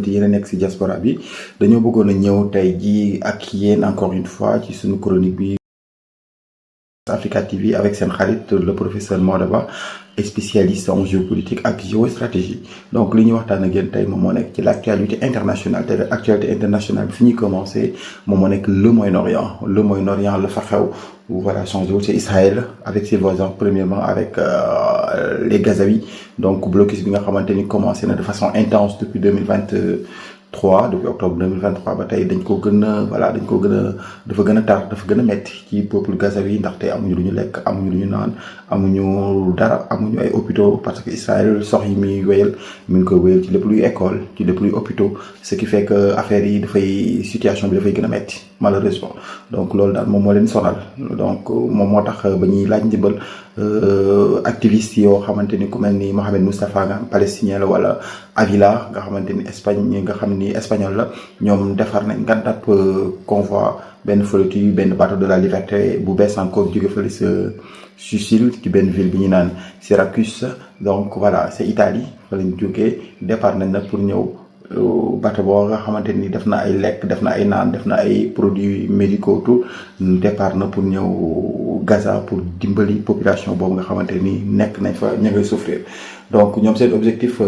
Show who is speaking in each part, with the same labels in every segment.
Speaker 1: internautes yi nekk ci diaspora bi dañoo bëggoon a ñëw tey jii ak yéen encore une fois ci suñu chronique bi Africa TV avec seen xarit le professeur Maodo Ba spécialiste en géopolitique ak géostratégie donc li ñuy waxtaan ak yéen tey moom moo nekk ci l'actualité internationale te actualité internationale bi fi ñuy commencé moom moo nekk le Moyen-Orient la fa xew voilà changé wu c'est Israël avec ses voisins premièrement avec les Gazaouis donc blocus bi nga xamante ni commencé na de façon intense depuis 2023 depuis octobre 2023 ba tey dañ ko gën a dafa gën a tar dafa gën a metti ci peuple gazaoui ndaxte amuñu lu ñu lekk amuñu lu ñu naan amuñu dara amuñu ay hôpitaux parce que Israël sox yi muy wéyal mi ngi ko wéyal ci lépp luy école ci lépp luy hôpitaux ce qui fait que affaire yi situation bi dafay gën a metti malheureusement donc loolu daal moom moo leen sonal donc moom moo tax ba ñuy laaj ndimbal activiste yoo xamante ni ku mel ni Mohamed Moustapha nga xam palestinien la wala Avila nga xamante ni Espagne nga xam ni espagnol la ñoom defar nañ ngandap convoi benn flottille benn bateau de la liberté bu bees encore jóge fële sa Sicile ci benn ville bi ñu naan Syracuse donc voilà c'est Italie fa lañ jógee départ nañ nag pour ñëw bateau boo nga xamante ni def na ay lekk def na ay naan def na ay produits médicaux tout départ na pour ñëw Gaza pour dimbali population boobu nga xamante ni nekk nañ fa ña ngay souffrir donc ñoom seen objectif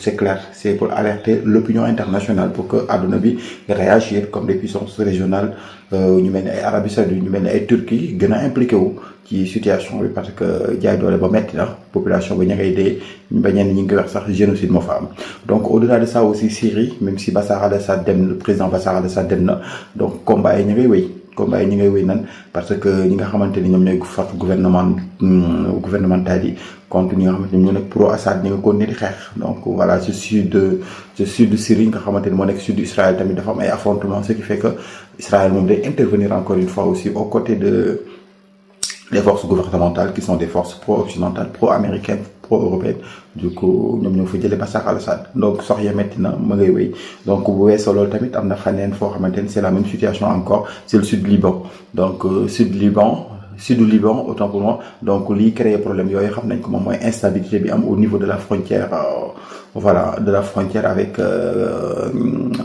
Speaker 1: c'est clair c'est pour alerter l'opinion internationale pour que àdduna bi réagir comme des puissances régionales ñu mel ni ay Arabie Saoudite ñu mel ni ay Turquie gën a impliqué wu ci situation bi parce que jaay doole ba metti na population ba ña ngay dee ba ñenn ñi ngi wax sax génocide moo fa am donc au-delà de ça aussi Syrie même si Bachar al-Assad le président Bachar al-Assad dem na donc combat yi ñu ngay wéy nan parce que ñi nga xamante ni ñoom ñooy force gouvernementale yi contre ñi nga xamante ni ñoo nekk pro Assad ñi nga continuer di xeex donc voilà ci sud Syrie nga xamante ni moo nekk sud Israël tamit dafa am ay affrontements ce qui fait que Israël moom day intervenir encore une fois aussi aux côtés des forces gouvernementales qui sont des forces pro-occidentales pro-américaines pro-européennes du coup ñoom ñoo fa jëlee Bachar al-Assad donc sox ya metti na ma ngay wéy donc bu weesoo loolu tamit am na faneen foo xamante ni c'est la même situation encore c'est le sud Liban donc sud Liban autant pour moi donc lii créé problème yooyu xam nañ ko moom mooy instabilité bi am au niveau de la frontière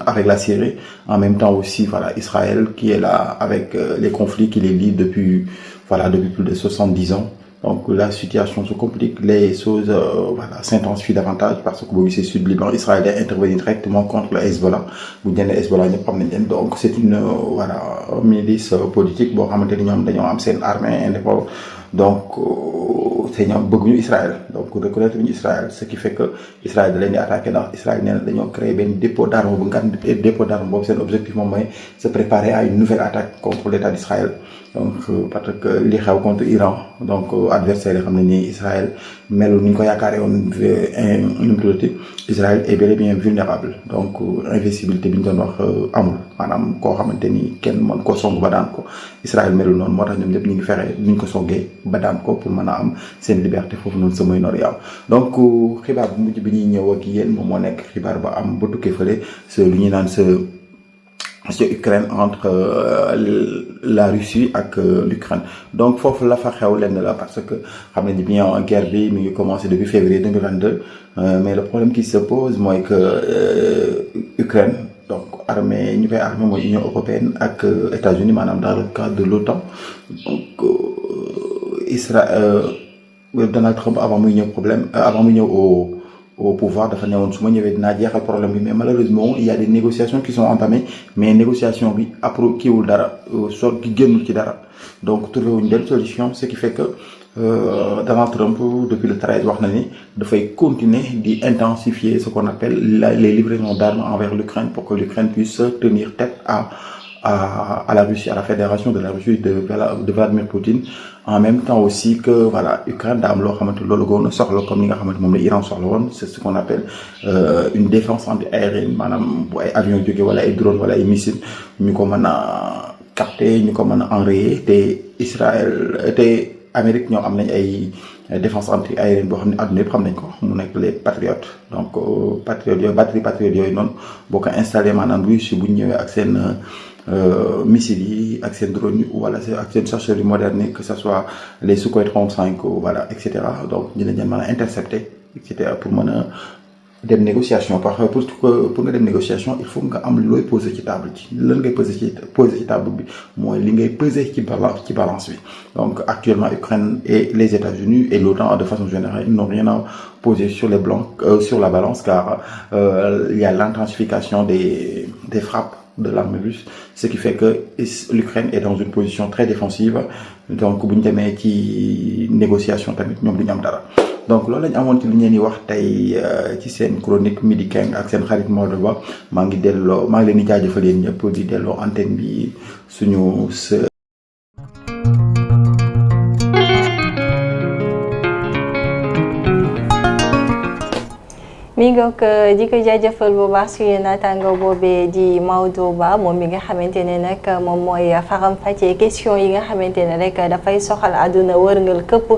Speaker 1: avec la Syrie en même temps aussi voilà Israël qui est là avec les conflits qui les lient depuis plus de 70 ans donc la situation se complique les choses s'intensifient davantage parce que boo gisee sud Liban Israël est intervenu directement contre le Hezbollah bu ñu nee Hezbollah ñëpp xam nañ leen donc c'est une milice politique boo xamante ni ñoom dañoo am seen armée indépendante donc te ñoom bëgguñu Israël donc reconnaître ñu Israël ce qui fait que Israël da leen di attaquer ndax Israël nee na dañoo créer benn dépôt d'armes bu ngan dépôt d'armes boobu seen objectif moom mooy se préparer à une nouvelle attaque contre l'État d'Israël donc parce que li xew contre Iran donc adversaire yi xam ne ni Israël melu ni ñu ko yaakaaree woon Israël est bel et bien vulnérable donc invincibilité bi ñu doon wax amul maanaam koo xamante ni kenn mën koo song ba daan ko Israël melul noonu moo tax ñoom ñëpp ñu ngi fexe ni ñu ko songee ba daan ko pour mën a am seen liberté foofu noonu sa Moyen-Orient donc xibaar bu mujj bi ñuy ñëw ak yéen moom moo nekk xibaar ba am ba tukkee fële ce lu ñuy naan c'est Ukraine entre la Russie ak l'Ukraine donc foofu la fa xew lenn la parce que xam nañu bien en guerre bi mi ngi commencé depuis février 2022 mais le problème qui se pose mooy que Ukraine donc armée ñu koy armée mooy Union européenne ak États-Unis maanaam dans le cadre de l'OTAN donc Donald Trump avant muy ñëw au pouvoir dafa newoon su ma ñëwee dinaa jeexal problème bi mais malheureusement il y a des négociations qui sont entamées mais négociation bi après kiiwul dara ki génnul ci dara donc trouvé wuñ benn solution ce qui fait que Donald Trump depuis le 13 wax na ni dafay continuer di intensifier ce qu'on appelle les livraisons d'armes envers l'Ukraine pour que l'Ukraine puisse tenir tête à la Russie, à la fédération de la Russie de Vladimir Poutine en même temps aussi que voilà Ukraine daa am loo xamante loolu gën a soxla comme ni nga xamante moom la Iran soxla woon c'est ce qu'on appelle une défense anti-aérienne maanaam bu ay avions jóge wala ay drones wala ay missiles ñu ko mën a capter ñu ko mën a enrayer te Amérique ñoo am nañ ay défense anti-aérienne boo xam ne adduna yëpp xam nañ ko mu nekk les patriotes donc patriotes yooyu batterie patriotes yooyu noonu boo ko installé maanaam Russie bu ñu ñëwee ak seen missiles yi ak seen drones yi wala ak seen chercheurs yu moderne que ce soit les Sukhoi 35 voilà et cetera donc dinañ leen mën a intercepter et cetera pour mën a dem négociation parce que pour nga dem négociation il faut nga am looy poser ci table ci lan ngay poser ci table bi mooy li ngay peser ci balance bi donc actuellement Ukraine et les États-Unis et l'OTAN de façon générale ils n'ont rien à poser sur sur la balance car il y a l'intensification des frappes de l'armée russe, ce qui fait que l'Ukraine est dans une position très défensive donc bu ñu demee ci négociation tamit ñoom du ñu am dara. donc loolu lañ amoon ci li ngeen di wax tey ci seen chronique Midi King ak seen xarit Maodo Ba maa ngi leen di jaajëfal yéen ñëpp di delloo antenne bi suñu
Speaker 2: mi ngoog di ko jaajëfal bu baax suñu naataango boobee di Maodo Ba moom mi nga xamante ne nag moom mooy faram-fàccee question yi nga xamante ne rek dafay soxal àdduna wërngal këpp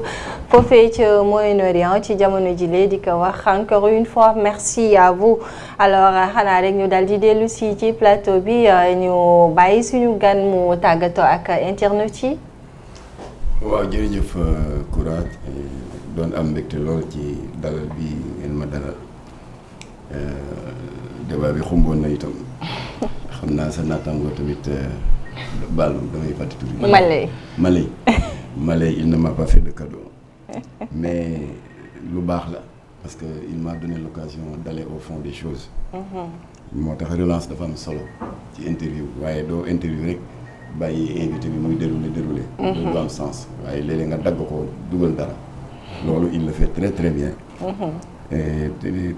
Speaker 2: foofee ca Moyen-Orient ci jamono jile di ko wax encore une fois merci à vous. alors xanaa rek ñu daal di dellu si ci plateau bi ñu bàyyi suñu gan mu tàggatoo ak internet yi.
Speaker 3: waaw jërëjëf Koura doon am mbégte lool ci dalal bi ngeen ma dalal. débat bi xumboon na itam xam naa sa naataango tamit baal damay fàtte tur bi Malay il ne m'a pas fait de cadeau mais lu baax la parce que il m'a donné l'occasion d'aller au fond des choses moo tax relance dafa am solo ci interview waaye doo interview rek bàyyi invité bi muy déroulé loolu du am sens waaye léeg-léeg nga dagg ko dugal dara loolu il le fait très très bien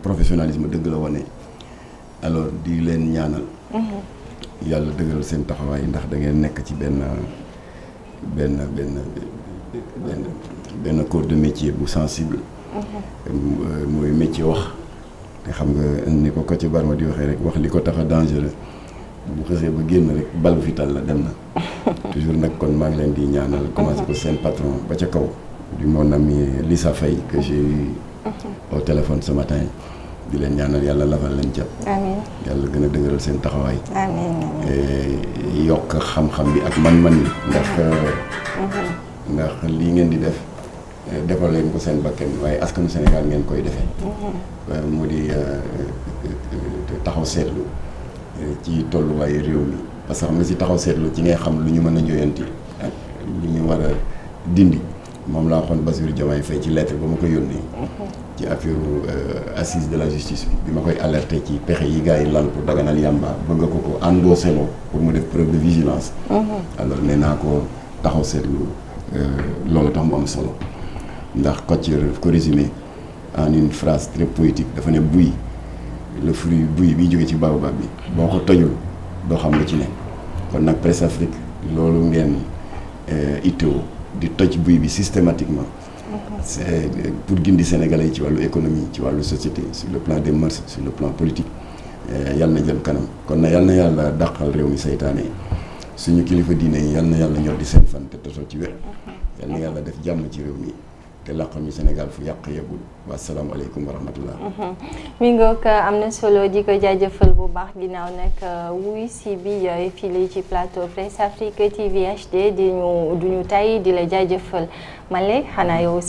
Speaker 3: professionnalisme dëgg la wane alors di leen ñaanal yàlla dëggal seen taxawaay ndax da ngeen nekk ci benn corps de métier bu sensible mooy métier wax te xam nga ni ko ci Barma di waxee rek wax li ko tax a dangereux bu xësee ba génn rek bal vital la dem na toujours nag kon maa ngi leen di ñaanal commencé ko seen patron ba ca kaw du mon ami Lissa Faye que j'ai eu au téléphone ce matin di leen ñaanal yàlla lafal leen cat amiin yàlla gën a dëgëral seen taxawaay amiin yokk xam-xam bi ak man-man yi ndax lii ngeen di def defal leen ko seen bakken waaye askanu Sénégal ngeen koy defee mu di taxaw seetlu ci tolluwaayu réew mi parce que xam nga si taxaw seetlu ci ngay xam lu ñu mën a joyanti ak lu ñu war a dindi moom laa waxoon Bassirou Diomaye Faye ci lettre ba ma ko yónnee ci affaire assise de la justice bi ma koy alerter ci pexe yi gars yi lal pour daganal yàmba bëgg ko endossé loo pour mu def preuve de vigilance alors nee naa ko taxaw seetlu loolu tax mu am solo ndax Kotier daf ko résumé en une phrase très poétique dafa ne buy le fruit buy bi jóge ci baobab bi boo ko tojul doo xam lu ci ne kon nag Presse Afrique loolu ngeen itteewu di toj buy bi systématiquement c'est pour gindi Sénégalais yi ci wàllu économie ci wàllu société sur le plan des mœurs sur le plan politique yal na jëm kanam kon na yal na yàlla dàqal réew mi saytaane suñu kilifa diine yi yal na yàlla ñor di seen fan te tosoo ci wér yal na yàlla def jàmm ci réew mi te làqal ñu Sénégal fu yàq yeggul wa salaamualeykum wa rahmatullah
Speaker 2: mi ngoog am na solo di ko jaajëfal bu baax ginnaaw nag wuy si bi fii ci plateau Presse Afrique TV HD duñu tay di la jaajëfal Malé xanaa yow